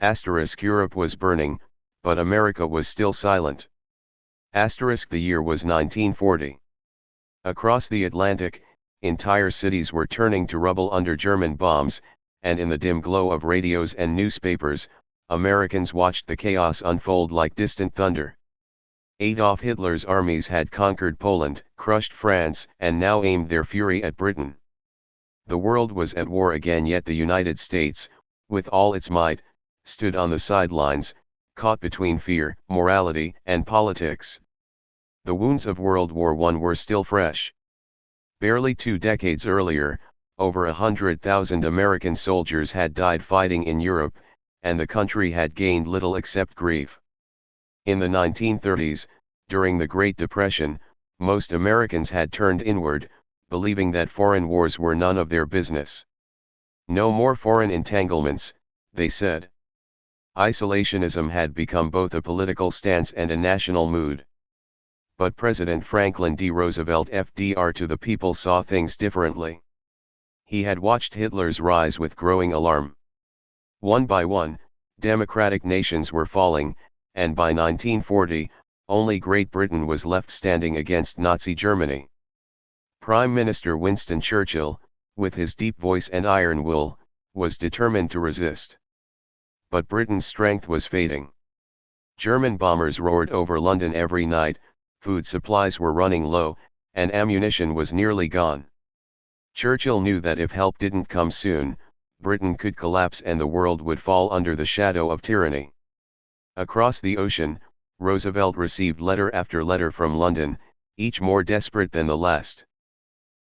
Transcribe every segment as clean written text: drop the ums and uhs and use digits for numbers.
Europe was burning, but America was still silent. The year was 1940. Across the Atlantic, entire cities were turning to rubble under German bombs, and in the dim glow of radios and newspapers, Americans watched the chaos unfold like distant thunder. Adolf Hitler's armies had conquered Poland, crushed France, and now aimed their fury at Britain. The world was at war again, yet the United States, with all its might, stood on the sidelines, caught between fear, morality, and politics. The wounds of World War I were still fresh. Barely 2 decades earlier, over 100,000 American soldiers had died fighting in Europe, and the country had gained little except grief. In the 1930s, during the Great Depression, most Americans had turned inward, believing that foreign wars were none of their business. No more foreign entanglements, they said. Isolationism had become both a political stance and a national mood. But President Franklin D. Roosevelt (FDR) to the people saw things differently. He had watched Hitler's rise with growing alarm. One by one, democratic nations were falling, and by 1940, only Great Britain was left standing against Nazi Germany. Prime Minister Winston Churchill, with his deep voice and iron will, was determined to resist. But Britain's strength was fading. German bombers roared over London every night, food supplies were running low, and ammunition was nearly gone. Churchill knew that if help didn't come soon, Britain could collapse and the world would fall under the shadow of tyranny. Across the ocean, Roosevelt received letter after letter from London, each more desperate than the last.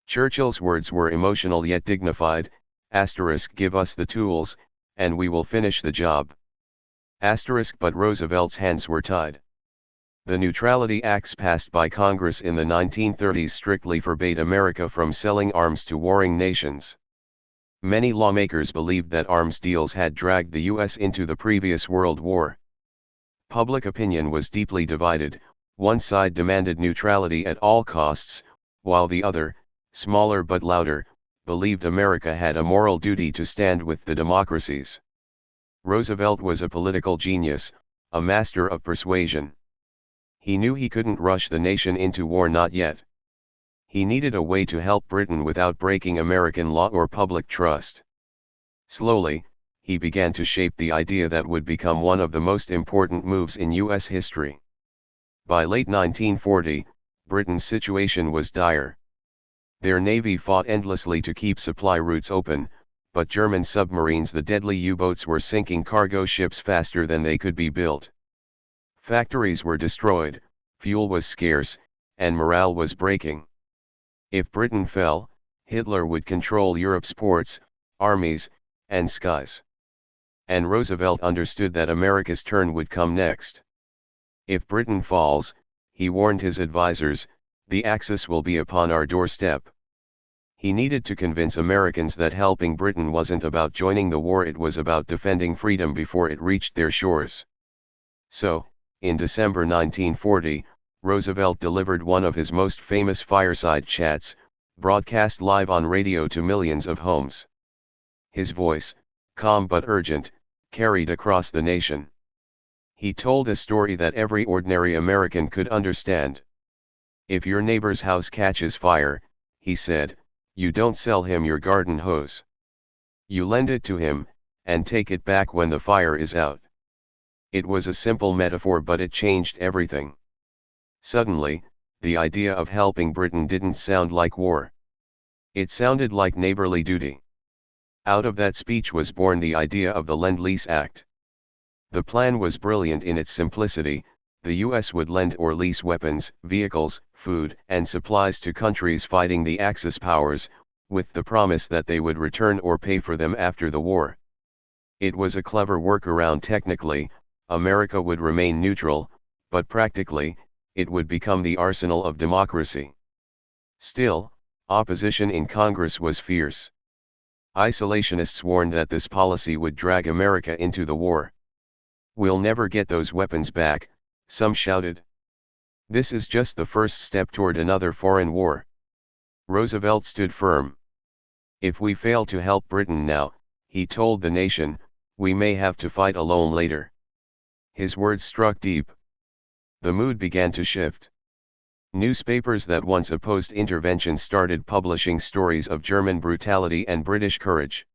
Churchill's words were emotional yet dignified, "Give us the tools, and we will finish the job." But Roosevelt's hands were tied. The Neutrality Acts passed by Congress in the 1930s strictly forbade America from selling arms to warring nations. Many lawmakers believed that arms deals had dragged the U.S. into the previous World War. Public opinion was deeply divided. One side demanded neutrality at all costs, while the other, smaller but louder, believed America had a moral duty to stand with the democracies. Roosevelt was a political genius, a master of persuasion. He knew he couldn't rush the nation into war, not yet. He needed a way to help Britain without breaking American law or public trust. Slowly, he began to shape the idea that would become one of the most important moves in U.S. history. By late 1940, Britain's situation was dire. Their navy fought endlessly to keep supply routes open, but German submarines, the deadly U-boats, were sinking cargo ships faster than they could be built. Factories were destroyed, fuel was scarce, and morale was breaking. If Britain fell, Hitler would control Europe's ports, armies, and skies. And Roosevelt understood that America's turn would come next. If Britain falls, he warned his advisors, the Axis will be upon our doorstep. He needed to convince Americans that helping Britain wasn't about joining the war, it was about defending freedom before it reached their shores. So, in December 1940, Roosevelt delivered one of his most famous fireside chats, broadcast live on radio to millions of homes. His voice, calm but urgent, carried across the nation. He told a story that every ordinary American could understand. If your neighbor's house catches fire, he said, you don't sell him your garden hose. You lend it to him, and take it back when the fire is out. It was a simple metaphor, but it changed everything. Suddenly, the idea of helping Britain didn't sound like war. It sounded like neighborly duty. Out of that speech was born the idea of the Lend-Lease Act. The plan was brilliant in its simplicity. The U.S. would lend or lease weapons, vehicles, food, and supplies to countries fighting the Axis powers, with the promise that they would return or pay for them after the war. It was a clever workaround. Technically, America would remain neutral, but practically, it would become the arsenal of democracy. Still, opposition in Congress was fierce. Isolationists warned that this policy would drag America into the war. We'll never get those weapons back, some shouted. This is just the first step toward another foreign war. Roosevelt stood firm. If we fail to help Britain now, he told the nation, we may have to fight alone later." His words struck deep. The mood began to shift. Newspapers that once opposed intervention started publishing stories of German brutality and British courage.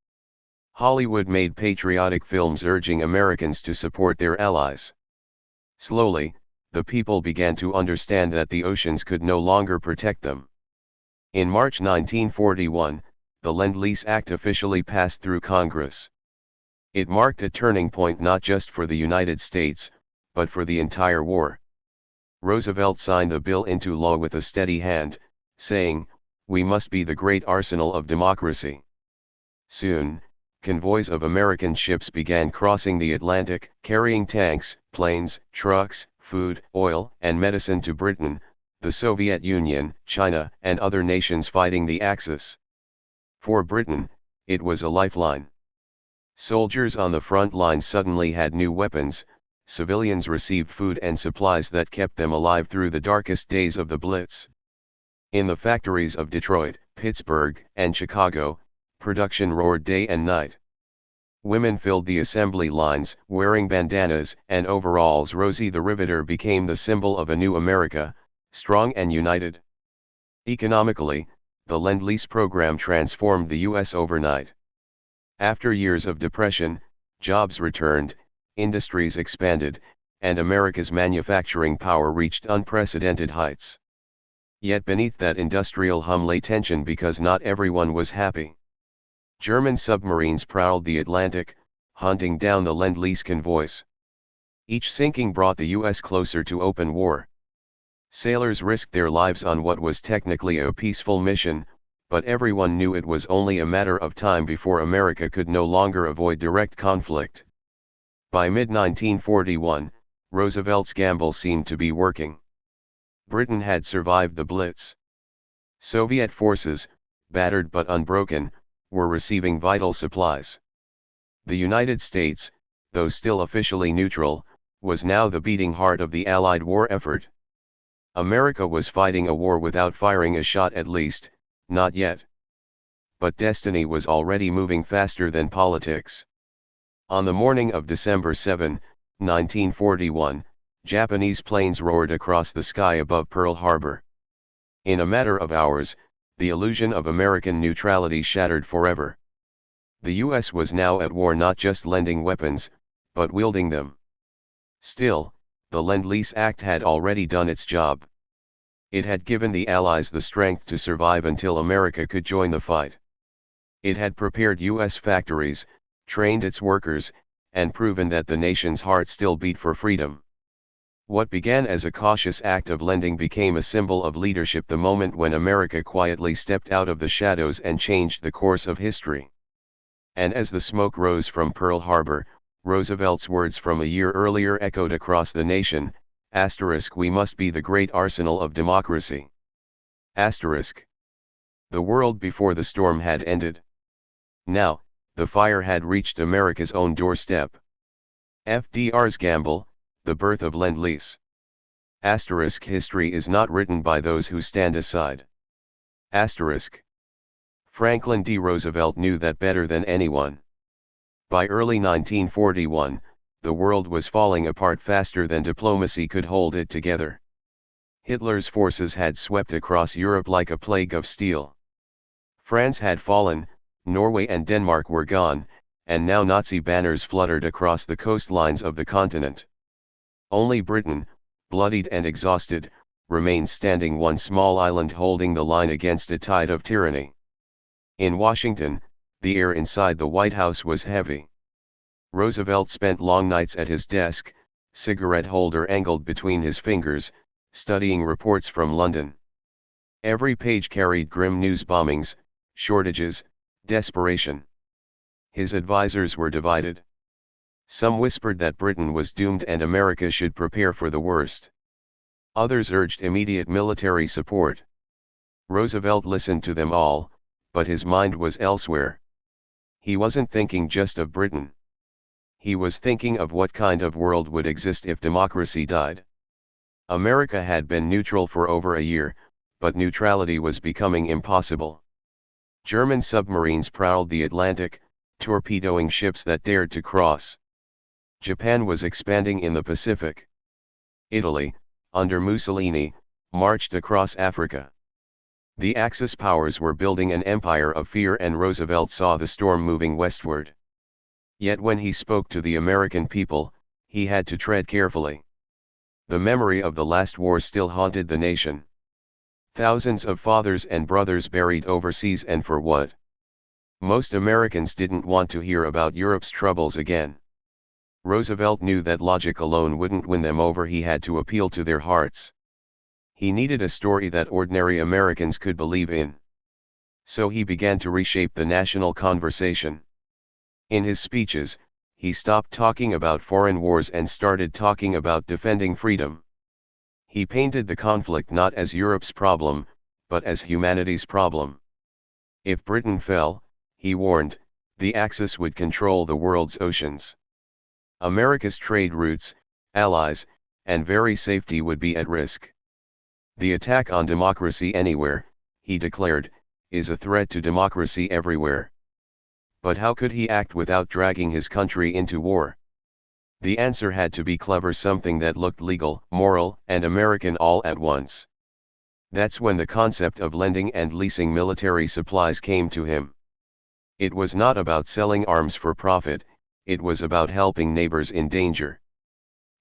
Hollywood made patriotic films urging Americans to support their allies. Slowly, the people began to understand that the oceans could no longer protect them. In March 1941, the Lend-Lease Act officially passed through Congress. It marked a turning point not just for the United States, but for the entire war. Roosevelt signed the bill into law with a steady hand, saying, "We must be the great arsenal of democracy." Soon, convoys of American ships began crossing the Atlantic, carrying tanks, planes, trucks, food, oil, and medicine to Britain, the Soviet Union, China, and other nations fighting the Axis. For Britain, it was a lifeline. Soldiers on the front lines suddenly had new weapons, civilians received food and supplies that kept them alive through the darkest days of the Blitz. In the factories of Detroit, Pittsburgh, and Chicago, production roared day and night. Women filled the assembly lines, wearing bandanas and overalls. Rosie the Riveter became the symbol of a new America, strong and united. Economically, the Lend-Lease program transformed the U.S. overnight. After years of depression, jobs returned, industries expanded, and America's manufacturing power reached unprecedented heights. Yet beneath that industrial hum lay tension because not everyone was happy. German submarines prowled the Atlantic, hunting down the Lend-Lease convoys. Each sinking brought the U.S. closer to open war. Sailors risked their lives on what was technically a peaceful mission, but everyone knew it was only a matter of time before America could no longer avoid direct conflict. By mid-1941, Roosevelt's gamble seemed to be working. Britain had survived the Blitz. Soviet forces, battered but unbroken, were receiving vital supplies. The United States, though still officially neutral, was now the beating heart of the Allied war effort. America was fighting a war without firing a shot, at least, not yet. But destiny was already moving faster than politics. On the morning of December 7, 1941, Japanese planes roared across the sky above Pearl Harbor. In a matter of hours, the illusion of American neutrality shattered forever. The U.S. was now at war, not just lending weapons, but wielding them. Still, the Lend-Lease Act had already done its job. It had given the Allies the strength to survive until America could join the fight. It had prepared U.S. factories, trained its workers, and proven that the nation's heart still beat for freedom. What began as a cautious act of lending became a symbol of leadership the moment when America quietly stepped out of the shadows and changed the course of history. And as the smoke rose from Pearl Harbor, Roosevelt's words from a year earlier echoed across the nation, "We must be the great arsenal of democracy." The world before the storm had ended. Now, the fire had reached America's own doorstep. FDR's gamble, the birth of Lend-Lease. History is not written by those who stand aside. Franklin D. Roosevelt knew that better than anyone. By early 1941, the world was falling apart faster than diplomacy could hold it together. Hitler's forces had swept across Europe like a plague of steel. France had fallen, Norway and Denmark were gone, and now Nazi banners fluttered across the coastlines of the continent. Only Britain, bloodied and exhausted, remained standing, one small island holding the line against a tide of tyranny. In Washington, the air inside the White House was heavy. Roosevelt spent long nights at his desk, cigarette holder angled between his fingers, studying reports from London. Every page carried grim news: bombings, shortages, desperation. His advisors were divided. Some whispered that Britain was doomed and America should prepare for the worst. Others urged immediate military support. Roosevelt listened to them all, but his mind was elsewhere. He wasn't thinking just of Britain. He was thinking of what kind of world would exist if democracy died. America had been neutral for over a year, but neutrality was becoming impossible. German submarines prowled the Atlantic, torpedoing ships that dared to cross. Japan was expanding in the Pacific. Italy, under Mussolini, marched across Africa. The Axis powers were building an empire of fear, and Roosevelt saw the storm moving westward. Yet when he spoke to the American people, he had to tread carefully. The memory of the last war still haunted the nation. Thousands of fathers and brothers buried overseas, and for what? Most Americans didn't want to hear about Europe's troubles again. Roosevelt knew that logic alone wouldn't win them over. He had to appeal to their hearts. He needed a story that ordinary Americans could believe in. So he began to reshape the national conversation. In his speeches, he stopped talking about foreign wars and started talking about defending freedom. He painted the conflict not as Europe's problem, but as humanity's problem. If Britain fell, he warned, the Axis would control the world's oceans. America's trade routes, allies, and very safety would be at risk. The attack on democracy anywhere, he declared, is a threat to democracy everywhere. But how could he act without dragging his country into war? The answer had to be clever, something that looked legal, moral, and American all at once. That's when the concept of lending and leasing military supplies came to him. It was not about selling arms for profit, it was about helping neighbors in danger.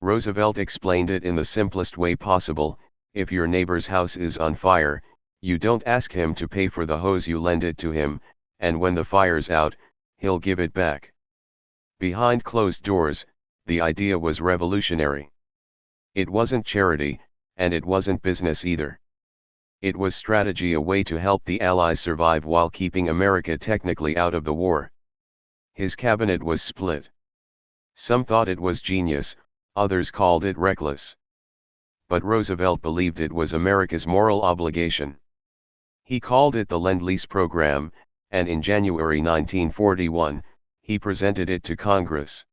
Roosevelt explained it in the simplest way possible: if your neighbor's house is on fire, you don't ask him to pay for the hose, you lend it to him, and when the fire's out, he'll give it back. Behind closed doors, the idea was revolutionary. It wasn't charity, and it wasn't business either. It was strategy, a way to help the Allies survive while keeping America technically out of the war. His cabinet was split. Some thought it was genius, others called it reckless. But Roosevelt believed it was America's moral obligation. He called it the Lend-Lease program, and in January 1941, he presented it to Congress.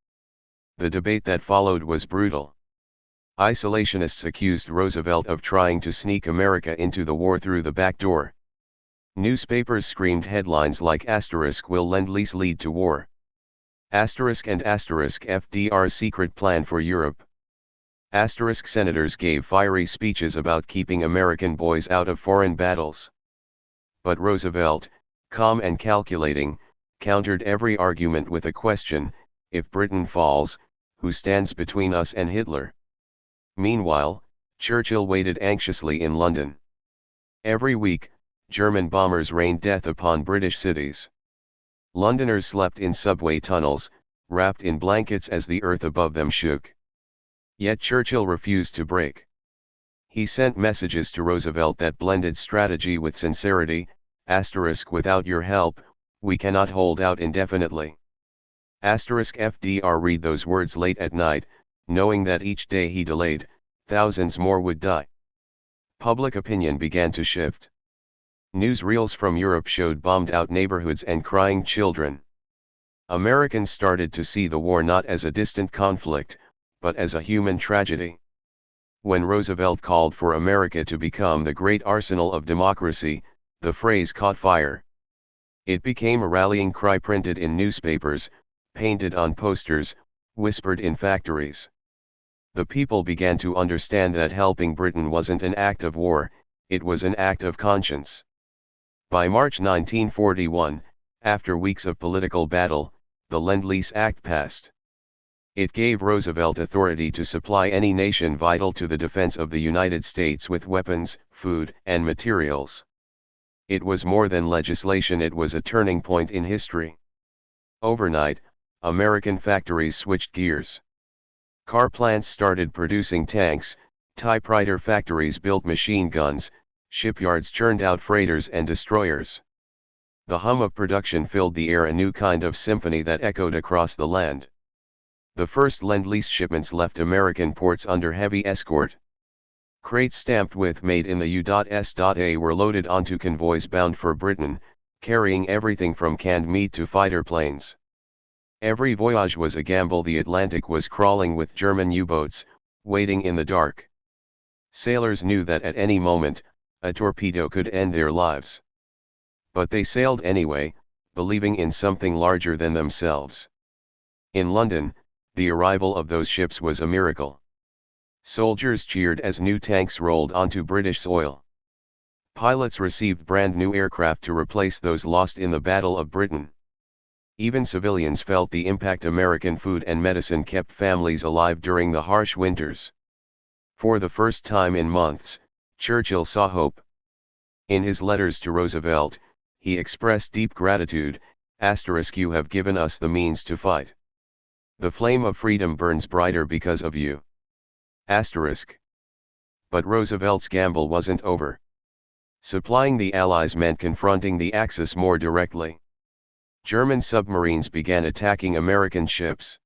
The debate that followed was brutal. Isolationists accused Roosevelt of trying to sneak America into the war through the back door. Newspapers screamed headlines like "Will Lend-Lease lead to war?" and "FDR's secret plan for Europe." Senators gave fiery speeches about keeping American boys out of foreign battles. But Roosevelt, calm and calculating, countered every argument with a question: if Britain falls, who stands between us and Hitler? Meanwhile, Churchill waited anxiously in London. Every week, German bombers rained death upon British cities. Londoners slept in subway tunnels, wrapped in blankets as the earth above them shook. Yet Churchill refused to break. He sent messages to Roosevelt that blended strategy with sincerity: "Without your help, we cannot hold out indefinitely." FDR read those words late at night, knowing that each day he delayed, thousands more would die. Public opinion began to shift. Newsreels from Europe showed bombed-out neighborhoods and crying children. Americans started to see the war not as a distant conflict, but as a human tragedy. When Roosevelt called for America to become the great arsenal of democracy, the phrase caught fire. It became a rallying cry, printed in newspapers, painted on posters, whispered in factories. The people began to understand that helping Britain wasn't an act of war, it was an act of conscience. By March 1941, after weeks of political battle, the Lend-Lease Act passed. It gave Roosevelt authority to supply any nation vital to the defense of the United States with weapons, food, and materials. It was more than legislation, it was a turning point in history. Overnight, American factories switched gears. Car plants started producing tanks, typewriter factories built machine guns, shipyards churned out freighters and destroyers. The hum of production filled the air, a new kind of symphony that echoed across the land. The first Lend-Lease shipments left American ports under heavy escort. Crates stamped with "Made in the U.S.A." were loaded onto convoys bound for Britain, carrying everything from canned meat to fighter planes. Every voyage was a gamble. The Atlantic was crawling with German U-boats, waiting in the dark. Sailors knew that at any moment, a torpedo could end their lives. But they sailed anyway, believing in something larger than themselves. In London, the arrival of those ships was a miracle. Soldiers cheered as new tanks rolled onto British soil. Pilots received brand new aircraft to replace those lost in the Battle of Britain. Even civilians felt the impact. American food and medicine kept families alive during the harsh winters. For the first time in months, Churchill saw hope. In his letters to Roosevelt, he expressed deep gratitude. You have given us the means to fight. The flame of freedom burns brighter because of you. But Roosevelt's gamble wasn't over. Supplying the Allies meant confronting the Axis more directly. German submarines began attacking American ships.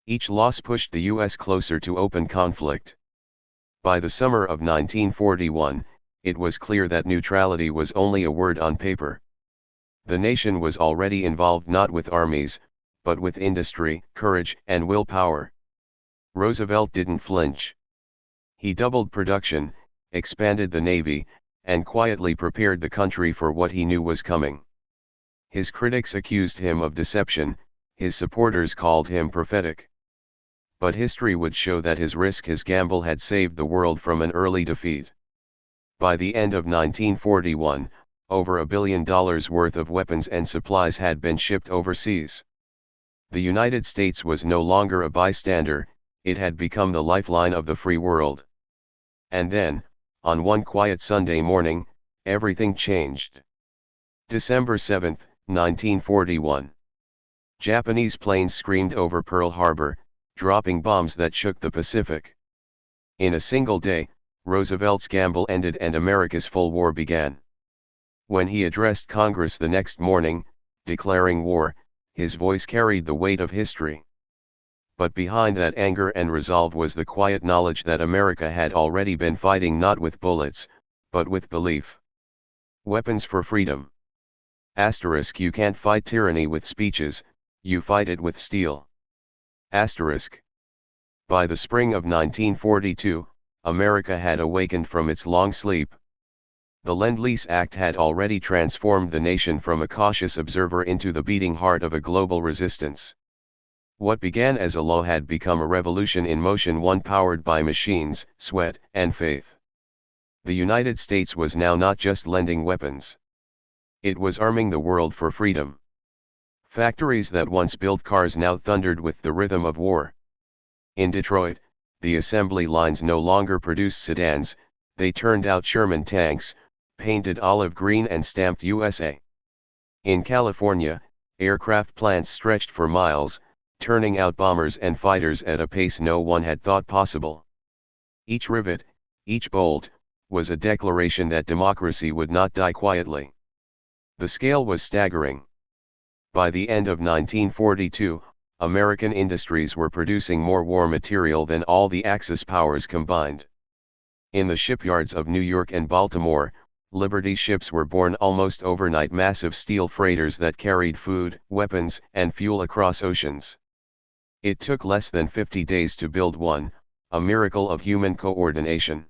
Each loss pushed the US closer to open conflict. By the summer of 1941, it was clear that neutrality was only a word on paper. The nation was already involved not with armies, but with industry, courage, and willpower. Roosevelt didn't flinch. He doubled production, expanded the Navy, and quietly prepared the country for what he knew was coming. His critics accused him of deception, his supporters called him prophetic. But history would show that his gamble had saved the world from an early defeat. By the end of 1941, over $1 billion worth of weapons and supplies had been shipped overseas. The United States was no longer a bystander, it had become the lifeline of the free world. And then, on one quiet Sunday morning, everything changed. December 7, 1941. Japanese planes screamed over Pearl Harbor, dropping bombs that shook the Pacific. In a single day, Roosevelt's gamble ended and America's full war began. When he addressed Congress the next morning, declaring war, his voice carried the weight of history. But behind that anger and resolve was the quiet knowledge that America had already been fighting not with bullets, but with belief. Weapons for freedom. You can't fight tyranny with speeches, you fight it with steel. By the spring of 1942, America had awakened from its long sleep. The Lend-Lease Act had already transformed the nation from a cautious observer into the beating heart of a global resistance. What began as a law had become a revolution in motion, one powered by machines, sweat, and faith. The United States was now not just lending weapons. It was arming the world for freedom. Factories that once built cars now thundered with the rhythm of war. In Detroit, the assembly lines no longer produced sedans, they turned out Sherman tanks, painted olive green and stamped USA. In California, aircraft plants stretched for miles, turning out bombers and fighters at a pace no one had thought possible. Each rivet, each bolt, was a declaration that democracy would not die quietly. The scale was staggering. By the end of 1942, American industries were producing more war material than all the Axis powers combined. In the shipyards of New York and Baltimore, Liberty ships were born almost overnight, massive steel freighters that carried food, weapons, and fuel across oceans. It took less than 50 days to build one, a miracle of human coordination.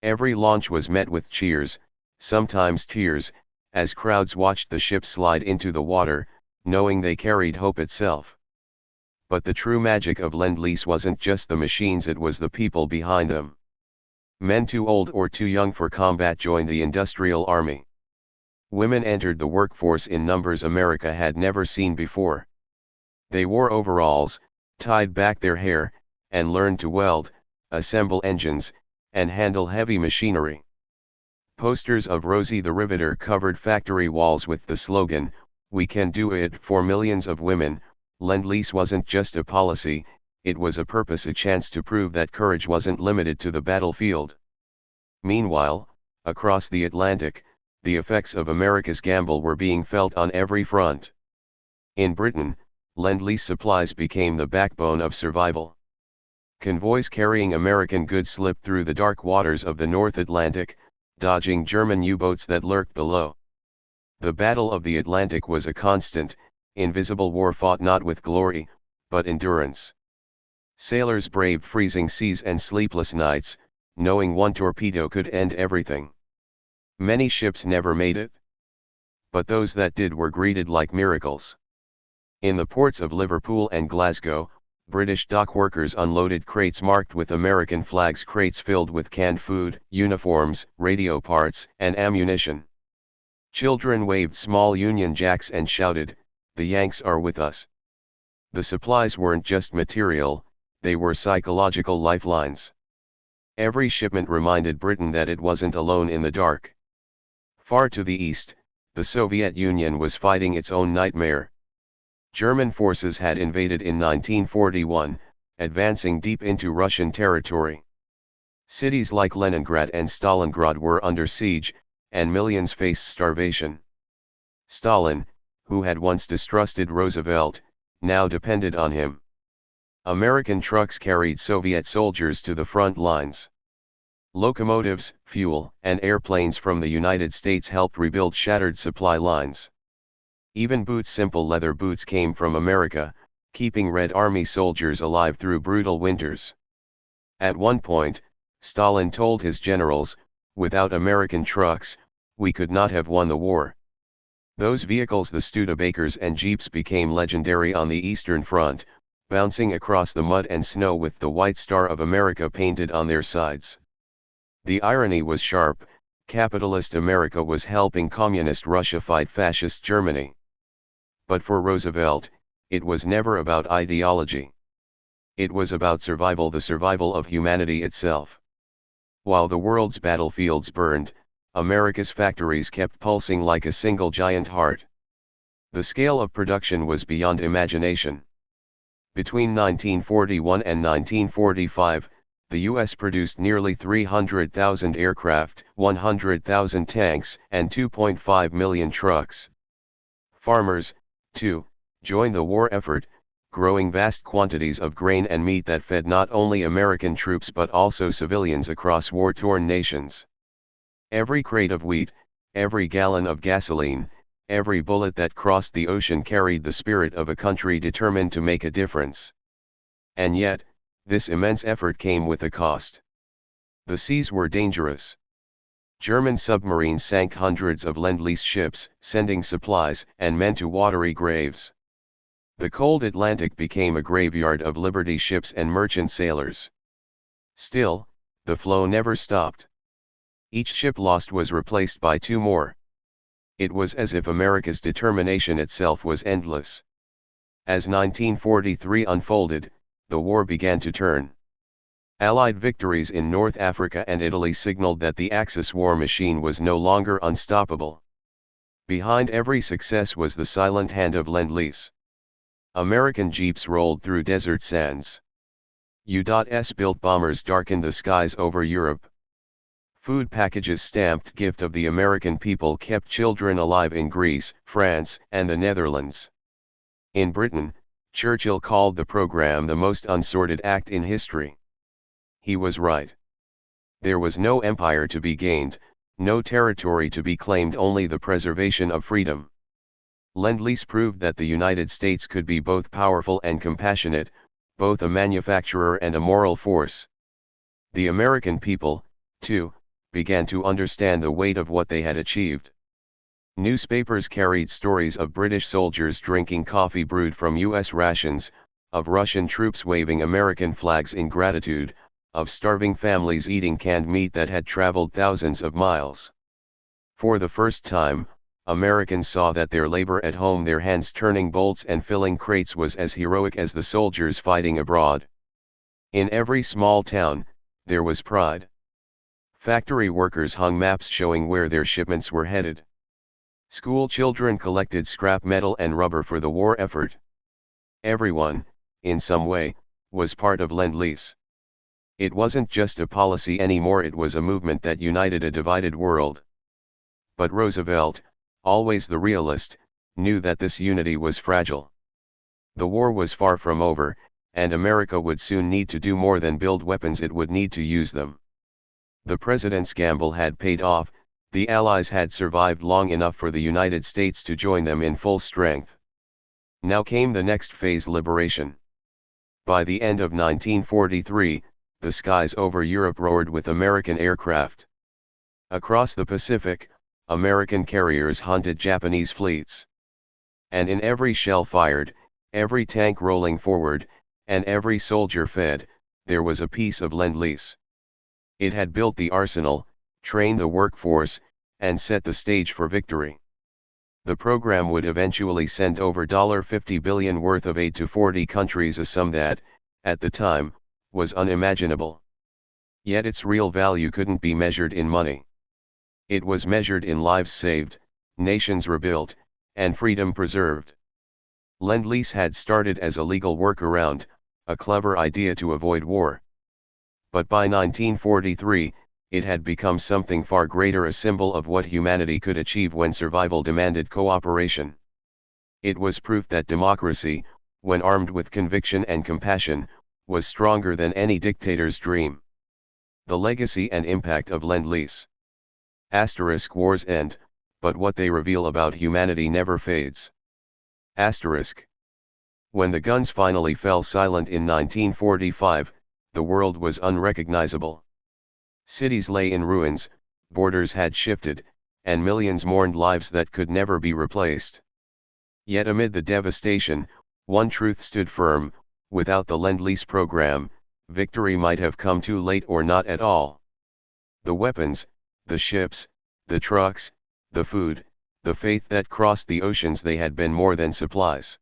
Every launch was met with cheers, sometimes tears, as crowds watched the ships slide into the water, knowing they carried hope itself. But the true magic of Lend-Lease wasn't just the machines, it was the people behind them. Men too old or too young for combat joined the industrial army. Women entered the workforce in numbers America had never seen before. They wore overalls, tied back their hair, and learned to weld, assemble engines, and handle heavy machinery. Posters of Rosie the Riveter covered factory walls with the slogan, "We can do it." For millions of women, Lend-Lease wasn't just a policy, it was a purpose, a chance to prove that courage wasn't limited to the battlefield. Meanwhile, across the Atlantic, the effects of America's gamble were being felt on every front. In Britain, Lend-Lease supplies became the backbone of survival. Convoys carrying American goods slipped through the dark waters of the North Atlantic, dodging German U-boats that lurked below. The Battle of the Atlantic was a constant, invisible war fought not with glory, but endurance. Sailors braved freezing seas and sleepless nights, knowing one torpedo could end everything. Many ships never made it. but those that did were greeted like miracles. In the ports of Liverpool and Glasgow, British dock workers unloaded crates marked with American flags, crates filled with canned food, uniforms, radio parts, and ammunition. Children waved small Union Jacks and shouted, "The Yanks are with us." The supplies weren't just material, they were psychological lifelines. Every shipment reminded Britain that it wasn't alone in the dark. Far to the east, the Soviet Union was fighting its own nightmare. German forces had invaded in 1941, advancing deep into Russian territory. Cities like Leningrad and Stalingrad were under siege, and millions faced starvation. Stalin, who had once distrusted Roosevelt, now depended on him. American trucks carried Soviet soldiers to the front lines. Locomotives, fuel, and airplanes from the United States helped rebuild shattered supply lines. Even boots, simple leather boots, came from America, keeping Red Army soldiers alive through brutal winters. At one point, Stalin told his generals, "Without American trucks, we could not have won the war." Those vehicles, the Studebakers and Jeeps, became legendary on the Eastern Front, bouncing across the mud and snow with the white star of America painted on their sides. The irony was sharp: capitalist America was helping communist Russia fight fascist Germany. But for Roosevelt, it was never about ideology. It was about survival, the survival of humanity itself. While the world's battlefields burned, America's factories kept pulsing like a single giant heart. The scale of production was beyond imagination. Between 1941 and 1945, the U.S. produced nearly 300,000 aircraft, 100,000 tanks, and 2.5 million trucks. Farmers, too, joined the war effort, growing vast quantities of grain and meat that fed not only American troops but also civilians across war-torn nations. Every crate of wheat, every gallon of gasoline, every bullet that crossed the ocean carried the spirit of a country determined to make a difference. And yet, this immense effort came with a cost. The seas were dangerous. German submarines sank hundreds of Lend-Lease ships, sending supplies and men to watery graves. The cold Atlantic became a graveyard of Liberty ships and merchant sailors. Still, the flow never stopped. Each ship lost was replaced by two more. It was as if America's determination itself was endless. As 1943 unfolded, the war began to turn. Allied victories in North Africa and Italy signaled that the Axis war machine was no longer unstoppable. Behind every success was the silent hand of Lend-Lease. American jeeps rolled through desert sands. U.S. built bombers darkened the skies over Europe. Food packages stamped "Gift of the American People" kept children alive in Greece, France, and the Netherlands. In Britain, Churchill called the program the most unsorted act in history. He was right. There was no empire to be gained, no territory to be claimed, only the preservation of freedom. Lend-Lease proved that the United States could be both powerful and compassionate, both a manufacturer and a moral force. The American people, too, began to understand the weight of what they had achieved. Newspapers carried stories of British soldiers drinking coffee brewed from U.S. rations, of Russian troops waving American flags in gratitude, of starving families eating canned meat that had traveled thousands of miles. For the first time, Americans saw that their labor at home, their hands turning bolts and filling crates, was as heroic as the soldiers fighting abroad. In every small town, there was pride. Factory workers hung maps showing where their shipments were headed. School children collected scrap metal and rubber for the war effort. Everyone, in some way, was part of Lend-Lease. It wasn't just a policy anymore, it was a movement that united a divided world. But Roosevelt, always the realist, knew that this unity was fragile. The war was far from over, and America would soon need to do more than build weapons, it would need to use them. The president's gamble had paid off. The Allies had survived long enough for the United States to join them in full strength. Now came the next phase: liberation. By the end of 1943, the skies over Europe roared with American aircraft. Across the Pacific, American carriers hunted Japanese fleets. And in every shell fired, every tank rolling forward, and every soldier fed, there was a piece of Lend-Lease. It had built the arsenal, trained the workforce, and set the stage for victory. The program would eventually send over $50 billion worth of aid to 40 countries, a sum that, at the time, was unimaginable. Yet its real value couldn't be measured in money. It was measured in lives saved, nations rebuilt, and freedom preserved. Lend-Lease had started as a legal workaround, a clever idea to avoid war. But by 1943, it had become something far greater, a symbol of what humanity could achieve when survival demanded cooperation. It was proof that democracy, when armed with conviction and compassion, was stronger than any dictator's dream. The legacy and impact of Lend-Lease. Asterisk: wars end, but what they reveal about humanity never fades. Asterisk. When the guns finally fell silent in 1945, the world was unrecognizable. Cities lay in ruins, borders had shifted, and millions mourned lives that could never be replaced. Yet amid the devastation, one truth stood firm: without the Lend-Lease program, victory might have come too late or not at all. The weapons, the ships, the trucks, the food, the faith that crossed the oceans, they had been more than supplies.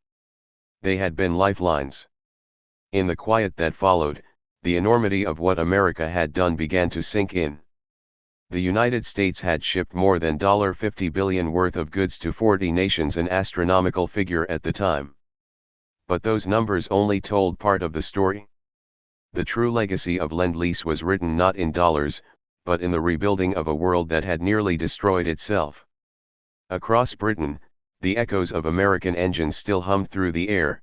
They had been lifelines. In the quiet that followed, the enormity of what America had done began to sink in. The United States had shipped more than $50 billion worth of goods to 40 nations, an astronomical figure at the time. But those numbers only told part of the story. The true legacy of Lend-Lease was written not in dollars, but in the rebuilding of a world that had nearly destroyed itself. Across Britain, the echoes of American engines still hummed through the air.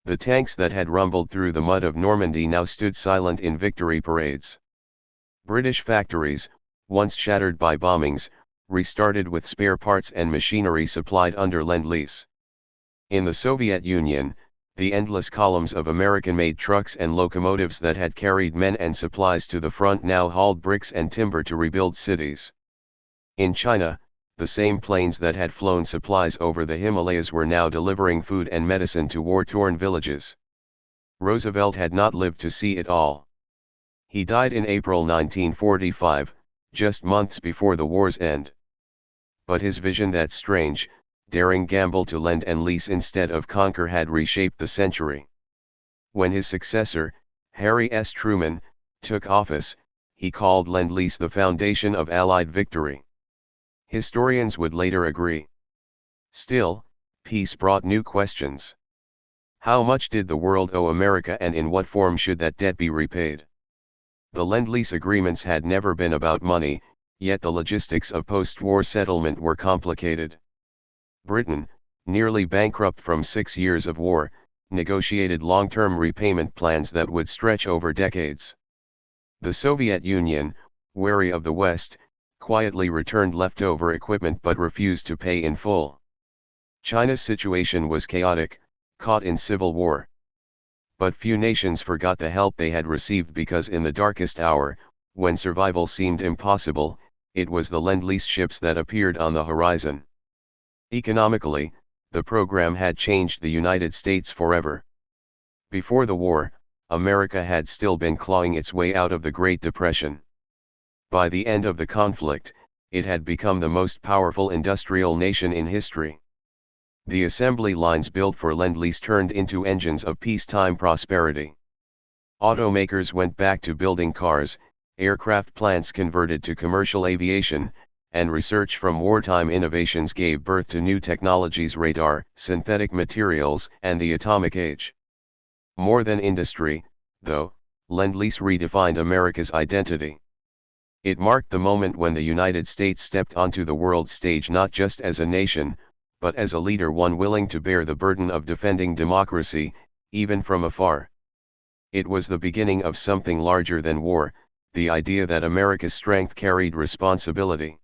The tanks that had rumbled through the mud of Normandy now stood silent in victory parades. British factories, once shattered by bombings, restarted with spare parts and machinery supplied under Lend-Lease. In the Soviet Union, the endless columns of American-made trucks and locomotives that had carried men and supplies to the front now hauled bricks and timber to rebuild cities. In China, the same planes that had flown supplies over the Himalayas were now delivering food and medicine to war-torn villages. Roosevelt had not lived to see it all. He died in April 1945, just months before the war's end. But his vision, that strange, daring gamble to lend and lease instead of conquer, had reshaped the century. When his successor, Harry S. Truman, took office, he called Lend-Lease the foundation of Allied victory. Historians would later agree. Still, peace brought new questions. How much did the world owe America, and in what form should that debt be repaid? The Lend-Lease agreements had never been about money, yet the logistics of post-war settlement were complicated. Britain, nearly bankrupt from 6 years of war, negotiated long-term repayment plans that would stretch over decades. The Soviet Union, wary of the West, quietly returned leftover equipment but refused to pay in full. China's situation was chaotic, caught in civil war. But few nations forgot the help they had received, because in the darkest hour, when survival seemed impossible, it was the Lend-Lease ships that appeared on the horizon. Economically, the program had changed the United States forever. Before the war, America had still been clawing its way out of the Great Depression. By the end of the conflict, it had become the most powerful industrial nation in history. The assembly lines built for Lend-Lease turned into engines of peacetime prosperity. Automakers went back to building cars, aircraft plants converted to commercial aviation, and research from wartime innovations gave birth to new technologies: radar, synthetic materials, and the atomic age. More than industry, though, Lend-Lease redefined America's identity. It marked the moment when the United States stepped onto the world stage not just as a nation, but as a leader, one willing to bear the burden of defending democracy, even from afar. It was the beginning of something larger than war, the idea that America's strength carried responsibility.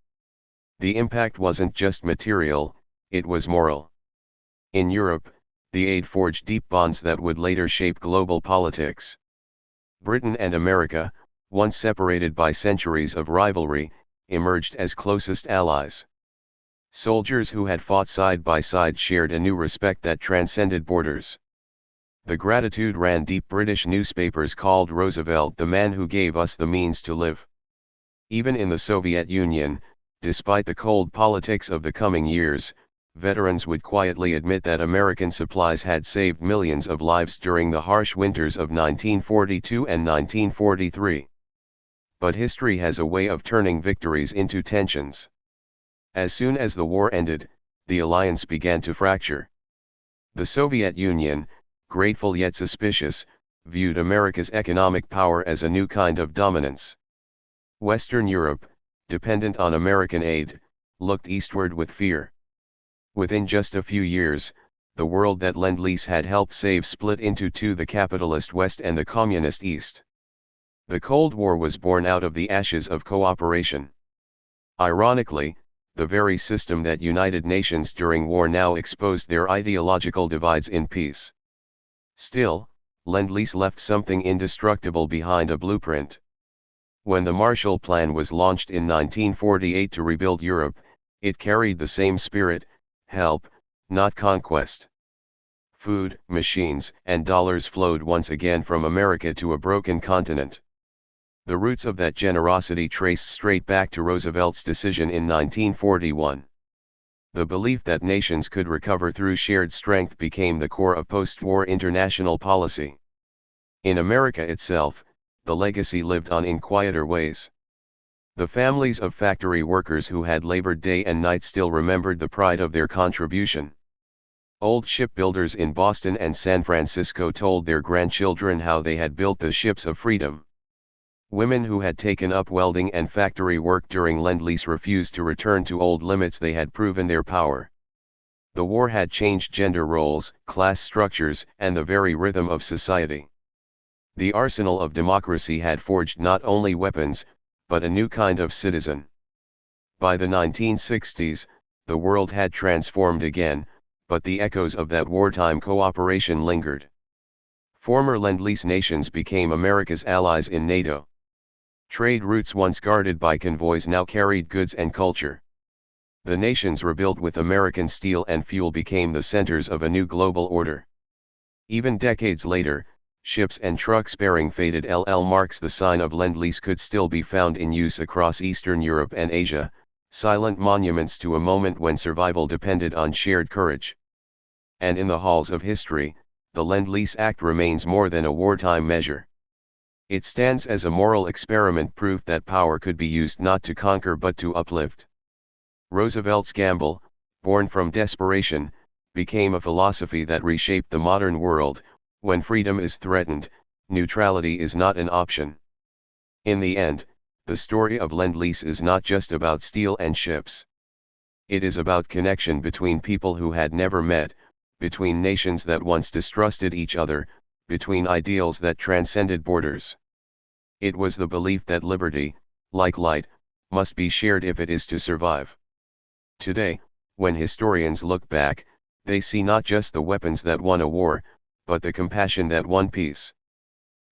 The impact wasn't just material, it was moral. In Europe, the aid forged deep bonds that would later shape global politics. Britain and America, once separated by centuries of rivalry, emerged as closest allies. Soldiers who had fought side by side shared a new respect that transcended borders. The gratitude ran deep. British newspapers called Roosevelt the man who gave us the means to live. Even in the Soviet Union, despite the cold politics of the coming years, veterans would quietly admit that American supplies had saved millions of lives during the harsh winters of 1942 and 1943. But history has a way of turning victories into tensions. As soon as the war ended, the alliance began to fracture. The Soviet Union, grateful yet suspicious, viewed America's economic power as a new kind of dominance. Western Europe, dependent on American aid, looked eastward with fear. Within just a few years, the world that Lend-Lease had helped save split into two: the capitalist West and the communist East. The Cold War was born out of the ashes of cooperation. Ironically, the very system that united nations during war now exposed their ideological divides in peace. Still, Lend-Lease left something indestructible behind: a blueprint. When the Marshall Plan was launched in 1948 to rebuild Europe, it carried the same spirit: help, not conquest. Food, machines, and dollars flowed once again from America to a broken continent. The roots of that generosity trace straight back to Roosevelt's decision in 1941. The belief that nations could recover through shared strength became the core of post-war international policy. In America itself, the legacy lived on in quieter ways. The families of factory workers who had labored day and night still remembered the pride of their contribution. Old shipbuilders in Boston and San Francisco told their grandchildren how they had built the ships of freedom. Women who had taken up welding and factory work during Lend-Lease refused to return to old limits. They had proven their power. The war had changed gender roles, class structures, and the very rhythm of society. The arsenal of democracy had forged not only weapons, but a new kind of citizen. By the 1960s, the world had transformed again, but the echoes of that wartime cooperation lingered. Former Lend-Lease nations became America's allies in NATO. Trade routes once guarded by convoys now carried goods and culture. The nations rebuilt with American steel and fuel became the centers of a new global order. Even decades later, ships and trucks bearing faded LL marks, the sign of Lend-Lease, could still be found in use across Eastern Europe and Asia, silent monuments to a moment when survival depended on shared courage. And in the halls of history, the Lend-Lease Act remains more than a wartime measure. It stands as a moral experiment, proof that power could be used not to conquer but to uplift. Roosevelt's gamble, born from desperation, became a philosophy that reshaped the modern world. When freedom is threatened, neutrality is not an option. In the end, the story of Lend-Lease is not just about steel and ships. It is about connection between people who had never met, between nations that once distrusted each other, between ideals that transcended borders. It was the belief that liberty, like light, must be shared if it is to survive. Today, when historians look back, they see not just the weapons that won a war, but the compassion that won peace.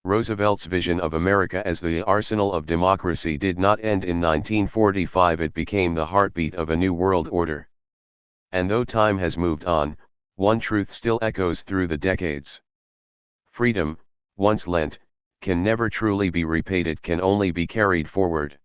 Roosevelt's vision of America as the arsenal of democracy did not end in 1945, it became the heartbeat of a new world order. And though time has moved on, one truth still echoes through the decades. Freedom, once lent, can never truly be repaid, it can only be carried forward.